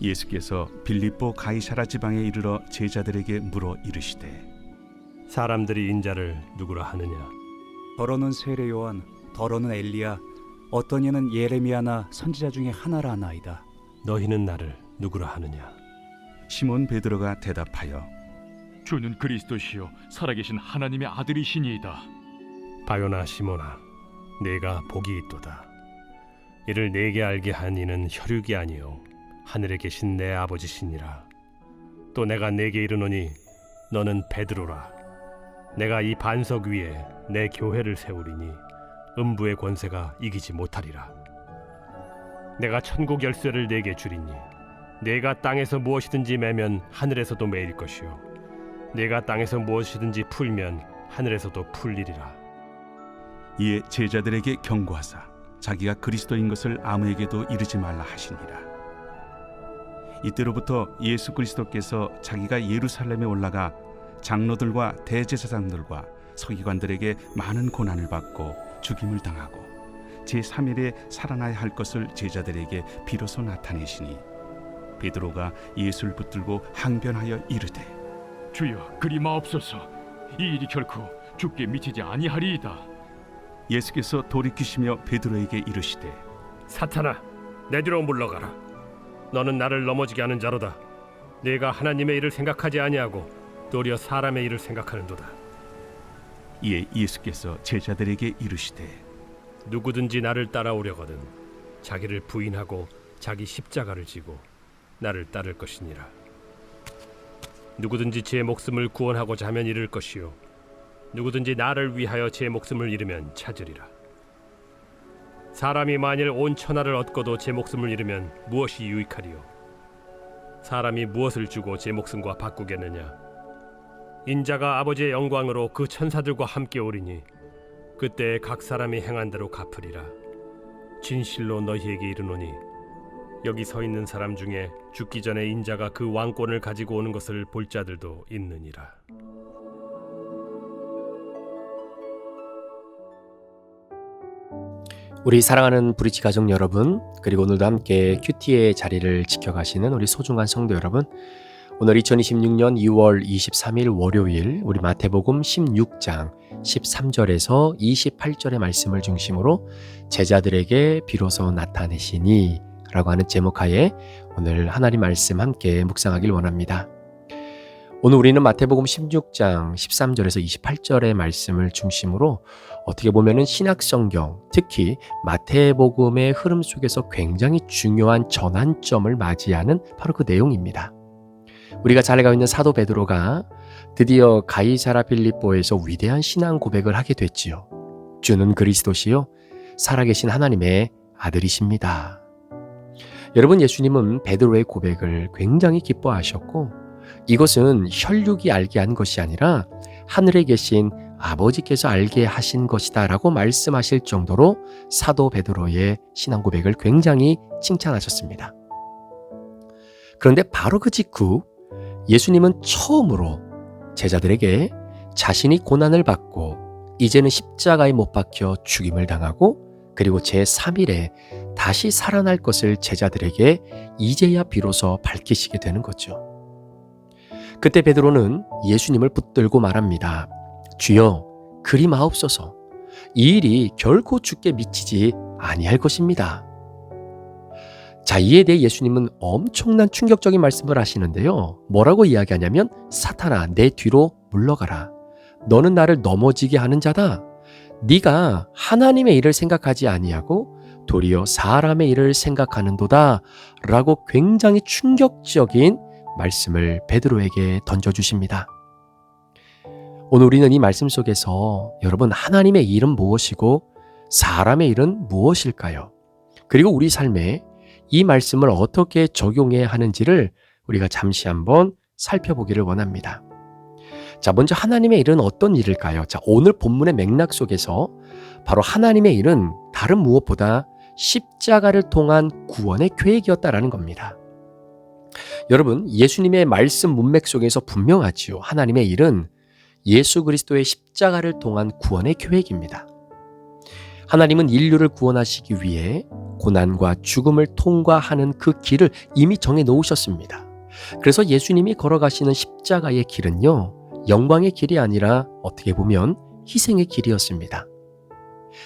예수께서 빌립보 가이사라 지방에 이르러 제자들에게 물어 이르시되 사람들이 인자를 누구라 하느냐? 더러는 세례 요한, 더러는 엘리야, 어떤 이는 예레미야나 선지자 중에 하나라 하나이다. 너희는 나를 누구라 하느냐? 시몬 베드로가 대답하여 주는 그리스도시요 살아계신 하나님의 아들이시니이다. 바요나 시몬아, 네가 복이 있도다. 이를 내게 알게 한 이는 혈육이 아니요 하늘에 계신 내 아버지시니라. 또 내가 네게 이르노니 너는 베드로라. 내가 이 반석 위에 내 교회를 세우리니 음부의 권세가 이기지 못하리라. 내가 천국 열쇠를 네게 주리니 네가 땅에서 무엇이든지 매면 하늘에서도 매일 것이요 네가 땅에서 무엇이든지 풀면 하늘에서도 풀리리라. 이에 제자들에게 경고하사 자기가 그리스도인 것을 아무에게도 이르지 말라 하시니라. 이때로부터 예수 그리스도께서 자기가 예루살렘에 올라가 장로들과 대제사장들과 서기관들에게 많은 고난을 받고 죽임을 당하고 제3일에 살아나야 할 것을 제자들에게 비로소 나타내시니 베드로가 예수를 붙들고 항변하여 이르되 주여 그리 마옵소서. 이 일이 결코 주께 미치지 아니하리이다. 예수께서 돌이키시며 베드로에게 이르시되 사탄아, 내 뒤로 물러가라. 너는 나를 넘어지게 하는 자로다. 네가 하나님의 일을 생각하지 아니하고 도리어 사람의 일을 생각하는도다. 이에 예수께서 제자들에게 이르시되 누구든지 나를 따라오려거든 자기를 부인하고 자기 십자가를 지고 나를 따를 것이니라. 누구든지 제 목숨을 구원하고자 하면 잃을 것이요 누구든지 나를 위하여 제 목숨을 잃으면 찾으리라. 사람이 만일 온 천하를 얻고도 제 목숨을 잃으면 무엇이 유익하리요? 사람이 무엇을 주고 제 목숨과 바꾸겠느냐? 인자가 아버지의 영광으로 그 천사들과 함께 오리니 그때 각 사람이 행한 대로 갚으리라. 진실로 너희에게 이르노니 여기 서 있는 사람 중에 죽기 전에 인자가 그 왕권을 가지고 오는 것을 볼 자들도 있느니라. 우리 사랑하는 브릿지 가족 여러분, 그리고 오늘도 함께 큐티의 자리를 지켜가시는 우리 소중한 성도 여러분, 오늘 2026년 2월 23일 월요일 우리 마태복음 16장 13절에서 28절의 말씀을 중심으로 제자들에게 비로소 나타내시니 라고 하는 제목하에 오늘 하나님 말씀 함께 묵상하길 원합니다. 오늘 우리는 마태복음 16장 13절에서 28절의 말씀을 중심으로 어떻게 보면은 신약성경, 특히 마태복음의 흐름 속에서 굉장히 중요한 전환점을 맞이하는 바로 그 내용입니다. 우리가 잘 알고 있는 사도 베드로가 드디어 가이사라 빌립보에서 위대한 신앙 고백을 하게 됐지요. 주는 그리스도시요 살아계신 하나님의 아들이십니다. 여러분, 예수님은 베드로의 고백을 굉장히 기뻐하셨고 이것은 혈육이 알게 한 것이 아니라 하늘에 계신 아버지께서 알게 하신 것이다 라고 말씀하실 정도로 사도 베드로의 신앙 고백을 굉장히 칭찬하셨습니다. 그런데 바로 그 직후 예수님은 처음으로 제자들에게 자신이 고난을 받고 이제는 십자가에 못 박혀 죽임을 당하고 그리고 제3일에 다시 살아날 것을 제자들에게 이제야 비로소 밝히시게 되는 거죠. 그때 베드로는 예수님을 붙들고 말합니다. 주여, 그리 마옵소서. 이 일이 결코 주께 미치지 아니할 것입니다. 자, 이에 대해 예수님은 엄청난 충격적인 말씀을 하시는데요. 뭐라고 이야기하냐면 사탄아, 내 뒤로 물러가라. 너는 나를 넘어지게 하는 자다. 네가 하나님의 일을 생각하지 아니하고 도리어 사람의 일을 생각하는도다 라고 굉장히 충격적인 말씀을 베드로에게 던져주십니다. 오늘 우리는 이 말씀 속에서 여러분, 하나님의 일은 무엇이고 사람의 일은 무엇일까요? 그리고 우리 삶에 이 말씀을 어떻게 적용해야 하는지를 우리가 잠시 한번 살펴보기를 원합니다. 자, 먼저 하나님의 일은 어떤 일일까요? 자, 오늘 본문의 맥락 속에서 바로 하나님의 일은 다른 무엇보다 십자가를 통한 구원의 계획이었다라는 겁니다. 여러분, 예수님의 말씀 문맥 속에서 분명하지요. 하나님의 일은 예수 그리스도의 십자가를 통한 구원의 계획입니다. 하나님은 인류를 구원하시기 위해 고난과 죽음을 통과하는 그 길을 이미 정해 놓으셨습니다. 그래서 예수님이 걸어가시는 십자가의 길은요, 영광의 길이 아니라 어떻게 보면 희생의 길이었습니다.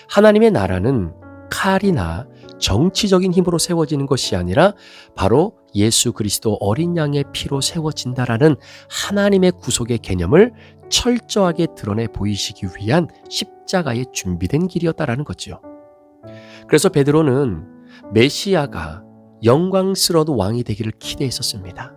하나님의 나라는 칼이나 정치적인 힘으로 세워지는 것이 아니라 바로 예수 그리스도 어린 양의 피로 세워진다라는 하나님의 구속의 개념을 철저하게 드러내 보이시기 위한 십자가에 준비된 길이었다라는 거죠. 그래서 베드로는 메시아가 영광스러운 왕이 되기를 기대했었습니다.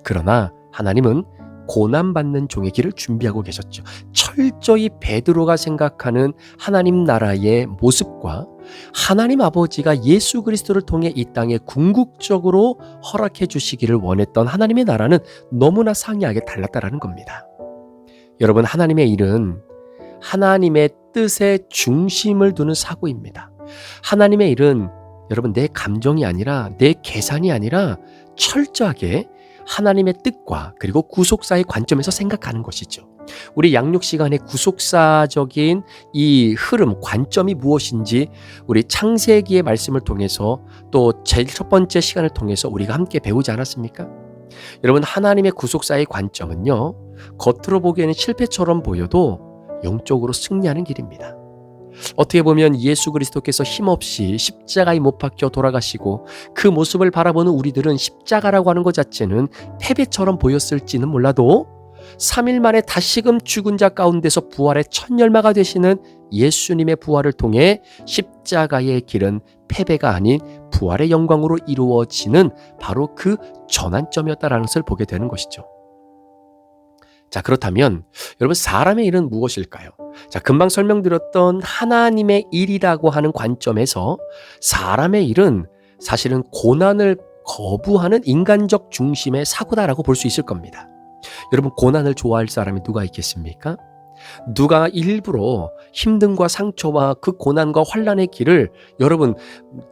그러나 하나님은 고난받는 종의 길을 준비하고 계셨죠. 철저히 베드로가 생각하는 하나님 나라의 모습과 하나님 아버지가 예수 그리스도를 통해 이 땅에 궁극적으로 허락해 주시기를 원했던 하나님의 나라는 너무나 상이하게 달랐다라는 겁니다. 여러분, 하나님의 일은 하나님의 뜻의 중심을 두는 사고입니다. 하나님의 일은 여러분 내 감정이 아니라 내 계산이 아니라 철저하게 하나님의 뜻과 그리고 구속사의 관점에서 생각하는 것이죠. 우리 양육 시간의 구속사적인 이 흐름, 관점이 무엇인지 우리 창세기의 말씀을 통해서 또 제일 첫 번째 시간을 통해서 우리가 함께 배우지 않았습니까? 여러분, 하나님의 구속사의 관점은요, 겉으로 보기에는 실패처럼 보여도 영적으로 승리하는 길입니다. 어떻게 보면 예수 그리스도께서 힘없이 십자가에 못 박혀 돌아가시고 그 모습을 바라보는 우리들은 십자가라고 하는 것 자체는 패배처럼 보였을지는 몰라도 3일 만에 다시금 죽은 자 가운데서 부활의 첫 열마가 되시는 예수님의 부활을 통해 십자가의 길은 패배가 아닌 부활의 영광으로 이루어지는 바로 그 전환점이었다라는 것을 보게 되는 것이죠. 자, 그렇다면 여러분, 사람의 일은 무엇일까요? 자, 금방 설명드렸던 하나님의 일이라고 하는 관점에서 사람의 일은 사실은 고난을 거부하는 인간적 중심의 사고다라고 볼 수 있을 겁니다. 여러분, 고난을 좋아할 사람이 누가 있겠습니까? 누가 일부러 힘듦과 상처와 그 고난과 환난의 길을 여러분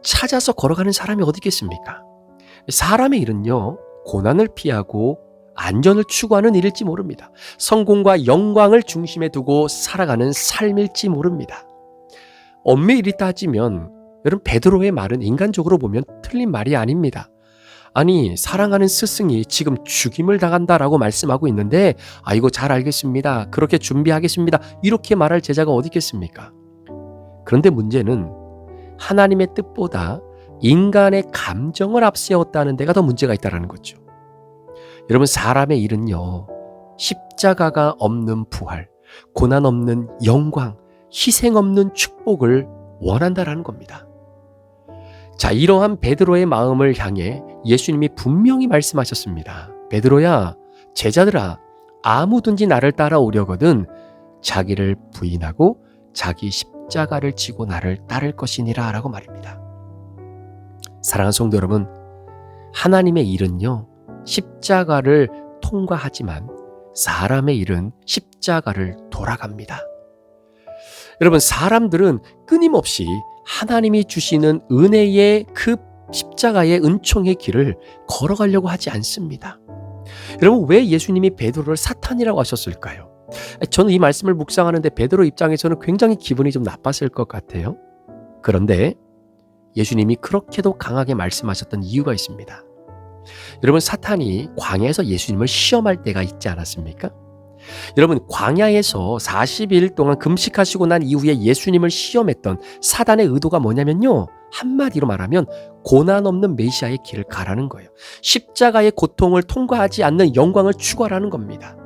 찾아서 걸어가는 사람이 어디 있겠습니까? 사람의 일은요, 고난을 피하고 안전을 추구하는 일일지 모릅니다. 성공과 영광을 중심에 두고 살아가는 삶일지 모릅니다. 엄밀히 따지면 여러분, 베드로의 말은 인간적으로 보면 틀린 말이 아닙니다. 아니, 사랑하는 스승이 지금 죽임을 당한다라고 말씀하고 있는데 아이고 잘 알겠습니다, 그렇게 준비하겠습니다, 이렇게 말할 제자가 어디 있겠습니까? 그런데 문제는 하나님의 뜻보다 인간의 감정을 앞세웠다는 데가 더 문제가 있다는 거죠. 여러분, 사람의 일은요, 십자가가 없는 부활, 고난 없는 영광, 희생 없는 축복을 원한다라는 겁니다. 자, 이러한 베드로의 마음을 향해 예수님이 분명히 말씀하셨습니다. 베드로야, 제자들아, 아무든지 나를 따라오려거든 자기를 부인하고 자기 십자가를 지고 나를 따를 것이니라 라고 말입니다. 사랑하는 성도 여러분, 하나님의 일은요, 십자가를 통과하지만 사람의 일은 십자가를 돌아갑니다. 여러분, 사람들은 끊임없이 하나님이 주시는 은혜의 그 십자가의 은총의 길을 걸어가려고 하지 않습니다. 여러분, 왜 예수님이 베드로를 사탄이라고 하셨을까요? 저는 이 말씀을 묵상하는데 베드로 입장에서는 굉장히 기분이 좀 나빴을 것 같아요. 그런데 예수님이 그렇게도 강하게 말씀하셨던 이유가 있습니다. 여러분, 사탄이 광야에서 예수님을 시험할 때가 있지 않았습니까? 여러분, 광야에서 40일 동안 금식하시고 난 이후에 예수님을 시험했던 사단의 의도가 뭐냐면요, 한마디로 말하면 고난 없는 메시아의 길을 가라는 거예요. 십자가의 고통을 통과하지 않는 영광을 추구하라는 겁니다.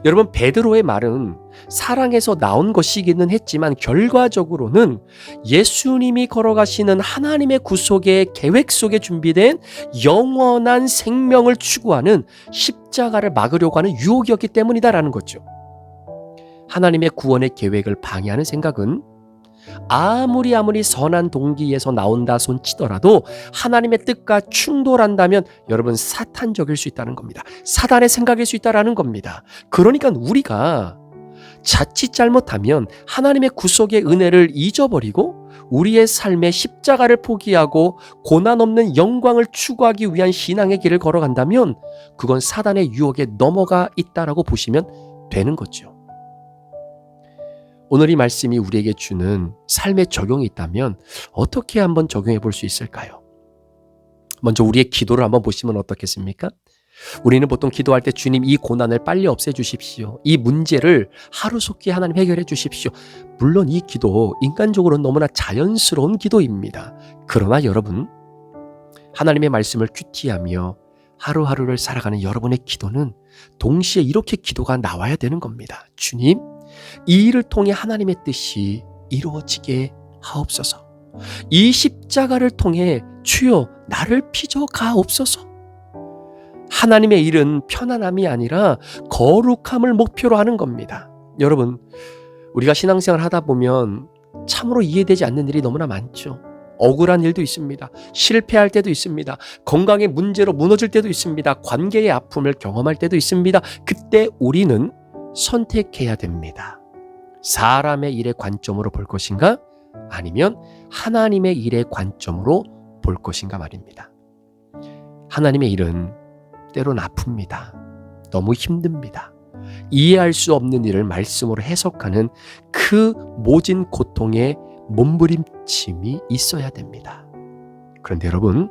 여러분, 베드로의 말은 사랑에서 나온 것이기는 했지만 결과적으로는 예수님이 걸어가시는 하나님의 구속의 계획 속에 준비된 영원한 생명을 추구하는 십자가를 막으려고 하는 유혹이었기 때문이다라는 거죠. 하나님의 구원의 계획을 방해하는 생각은 아무리 선한 동기에서 나온다 손치더라도 하나님의 뜻과 충돌한다면 여러분, 사탄적일 수 있다는 겁니다. 사단의 생각일 수 있다는 겁니다. 그러니까 우리가 자칫 잘못하면 하나님의 구속의 은혜를 잊어버리고 우리의 삶의 십자가를 포기하고 고난 없는 영광을 추구하기 위한 신앙의 길을 걸어간다면 그건 사단의 유혹에 넘어가 있다라고 보시면 되는 거죠. 오늘 이 말씀이 우리에게 주는 삶의 적용이 있다면 어떻게 한번 적용해 볼 수 있을까요? 먼저 우리의 기도를 한번 보시면 어떻겠습니까? 우리는 보통 기도할 때 주님 이 고난을 빨리 없애주십시오. 이 문제를 하루속히 하나님 해결해 주십시오. 물론 이 기도 인간적으로는 너무나 자연스러운 기도입니다. 그러나 여러분, 하나님의 말씀을 큐티하며 하루하루를 살아가는 여러분의 기도는 동시에 이렇게 기도가 나와야 되는 겁니다. 주님, 이 일을 통해 하나님의 뜻이 이루어지게 하옵소서. 이 십자가를 통해 주여 나를 빚어 가옵소서. 하나님의 일은 편안함이 아니라 거룩함을 목표로 하는 겁니다. 여러분, 우리가 신앙생활 하다 보면 참으로 이해되지 않는 일이 너무나 많죠. 억울한 일도 있습니다. 실패할 때도 있습니다. 건강의 문제로 무너질 때도 있습니다. 관계의 아픔을 경험할 때도 있습니다. 그때 우리는 선택해야 됩니다. 사람의 일의 관점으로 볼 것인가? 아니면 하나님의 일의 관점으로 볼 것인가 말입니다. 하나님의 일은 때론 아픕니다. 너무 힘듭니다. 이해할 수 없는 일을 말씀으로 해석하는 그 모진 고통의 몸부림침이 있어야 됩니다. 그런데 여러분,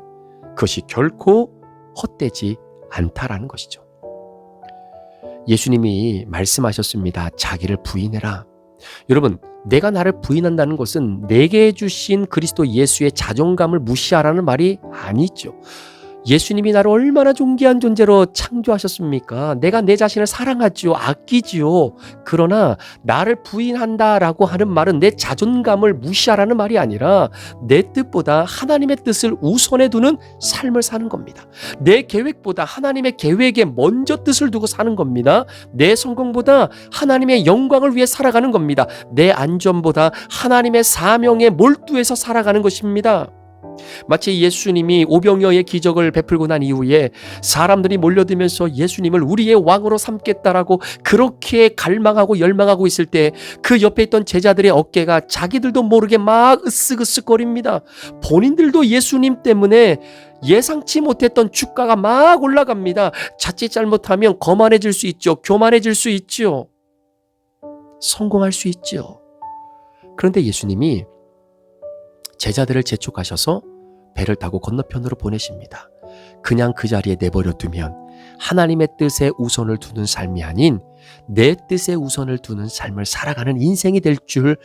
그것이 결코 헛되지 않다라는 것이죠. 예수님이 말씀하셨습니다. 자기를 부인해라. 여러분, 내가 나를 부인한다는 것은 내게 주신 그리스도 예수의 자존감을 무시하라는 말이 아니죠. 예수님이 나를 얼마나 존귀한 존재로 창조하셨습니까? 내가 내 자신을 사랑하지요, 아끼지요. 그러나 나를 부인한다라고 하는 말은 내 자존감을 무시하라는 말이 아니라 내 뜻보다 하나님의 뜻을 우선에 두는 삶을 사는 겁니다. 내 계획보다 하나님의 계획에 먼저 뜻을 두고 사는 겁니다. 내 성공보다 하나님의 영광을 위해 살아가는 겁니다. 내 안전보다 하나님의 사명에 몰두해서 살아가는 것입니다. 마치 예수님이 오병이어의 기적을 베풀고 난 이후에 사람들이 몰려들면서 예수님을 우리의 왕으로 삼겠다라고 그렇게 갈망하고 열망하고 있을 때 그 옆에 있던 제자들의 어깨가 자기들도 모르게 막 으쓱으쓱거립니다. 본인들도 예수님 때문에 예상치 못했던 주가가 막 올라갑니다. 자칫 잘못하면 거만해질 수 있죠. 교만해질 수 있죠. 성공할 수 있죠. 그런데 예수님이 제자들을 재촉하셔서 배를 타고 건너편으로 보내십니다. 그냥 그 자리에 내버려 두면 하나님의 뜻에 우선을 두는 삶이 아닌 내 뜻에 우선을 두는 삶을 살아가는 인생이 될 줄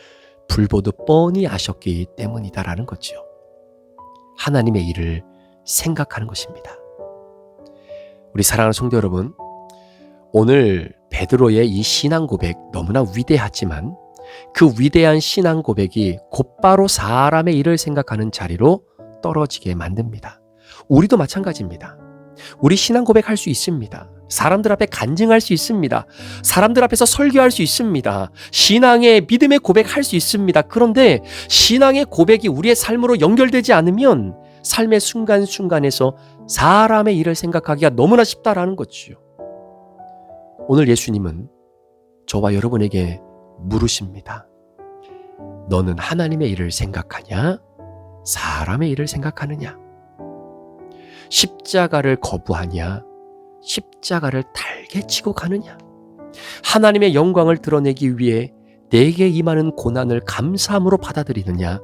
불보듯 뻔히 아셨기 때문이다라는 거죠. 하나님의 일을 생각하는 것입니다. 우리 사랑하는 성도 여러분, 오늘 베드로의 이 신앙 고백 너무나 위대하지만 그 위대한 신앙 고백이 곧바로 사람의 일을 생각하는 자리로 떨어지게 만듭니다. 우리도 마찬가지입니다. 우리 신앙 고백할 수 있습니다. 사람들 앞에 간증할 수 있습니다. 사람들 앞에서 설교할 수 있습니다. 신앙의 믿음의 고백할 수 있습니다. 그런데 신앙의 고백이 우리의 삶으로 연결되지 않으면 삶의 순간순간에서 사람의 일을 생각하기가 너무나 쉽다라는 거지요. 오늘 예수님은 저와 여러분에게 물으십니다. 너는 하나님의 일을 생각하냐? 사람의 일을 생각하느냐? 십자가를 거부하냐? 십자가를 달게 지고 가느냐? 하나님의 영광을 드러내기 위해 내게 임하는 고난을 감사함으로 받아들이느냐?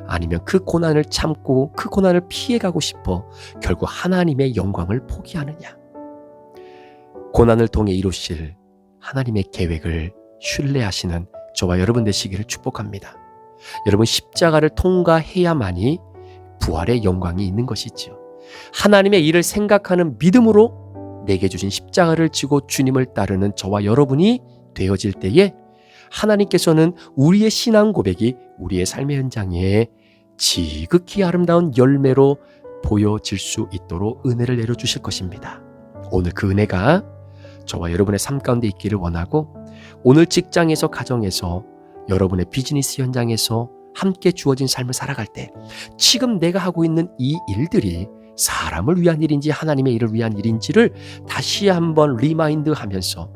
아니면 그 고난을 참고 그 고난을 피해가고 싶어 결국 하나님의 영광을 포기하느냐? 고난을 통해 이루실 하나님의 계획을 신뢰하시는 저와 여러분 되시기를 축복합니다. 여러분, 십자가를 통과해야만이 부활의 영광이 있는 것이지요. 하나님의 일을 생각하는 믿음으로 내게 주신 십자가를 지고 주님을 따르는 저와 여러분이 되어질 때에 하나님께서는 우리의 신앙 고백이 우리의 삶의 현장에 지극히 아름다운 열매로 보여질 수 있도록 은혜를 내려주실 것입니다. 오늘 그 은혜가 저와 여러분의 삶 가운데 있기를 원하고, 오늘 직장에서 가정에서 여러분의 비즈니스 현장에서 함께 주어진 삶을 살아갈 때 지금 내가 하고 있는 이 일들이 사람을 위한 일인지 하나님의 일을 위한 일인지를 다시 한번 리마인드하면서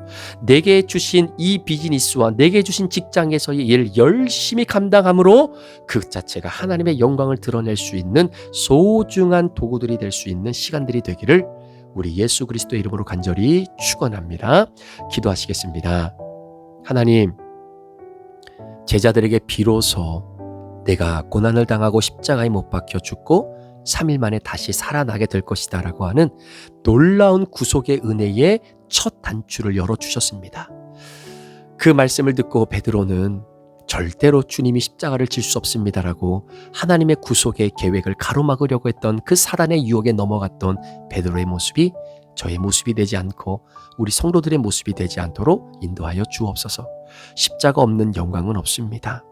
내게 주신 이 비즈니스와 내게 주신 직장에서의 일 열심히 감당함으로 그 자체가 하나님의 영광을 드러낼 수 있는 소중한 도구들이 될 수 있는 시간들이 되기를 우리 예수 그리스도의 이름으로 간절히 축원합니다. 기도하시겠습니다. 하나님, 제자들에게 비로소 내가 고난을 당하고 십자가에 못 박혀 죽고 3일 만에 다시 살아나게 될 것이다 라고 하는 놀라운 구속의 은혜의 첫 단추를 열어주셨습니다. 그 말씀을 듣고 베드로는 절대로 주님이 십자가를 질 수 없습니다라고 하나님의 구속의 계획을 가로막으려고 했던 그 사단의 유혹에 넘어갔던 베드로의 모습이 저의 모습이 되지 않고 우리 성도들의 모습이 되지 않도록 인도하여 주옵소서. 십자가 없는 영광은 없습니다.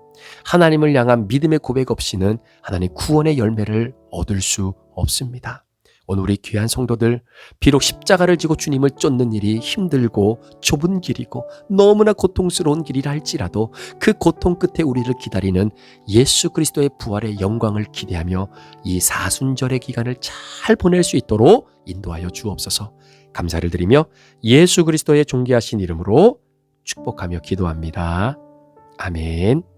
하나님을 향한 믿음의 고백 없이는 하나님 구원의 열매를 얻을 수 없습니다. 오늘 우리 귀한 성도들, 비록 십자가를 지고 주님을 쫓는 일이 힘들고 좁은 길이고 너무나 고통스러운 길이라 할지라도 그 고통 끝에 우리를 기다리는 예수 그리스도의 부활의 영광을 기대하며 이 사순절의 기간을 잘 보낼 수 있도록 인도하여 주옵소서. 감사를 드리며 예수 그리스도의 존귀하신 이름으로 축복하며 기도합니다. 아멘.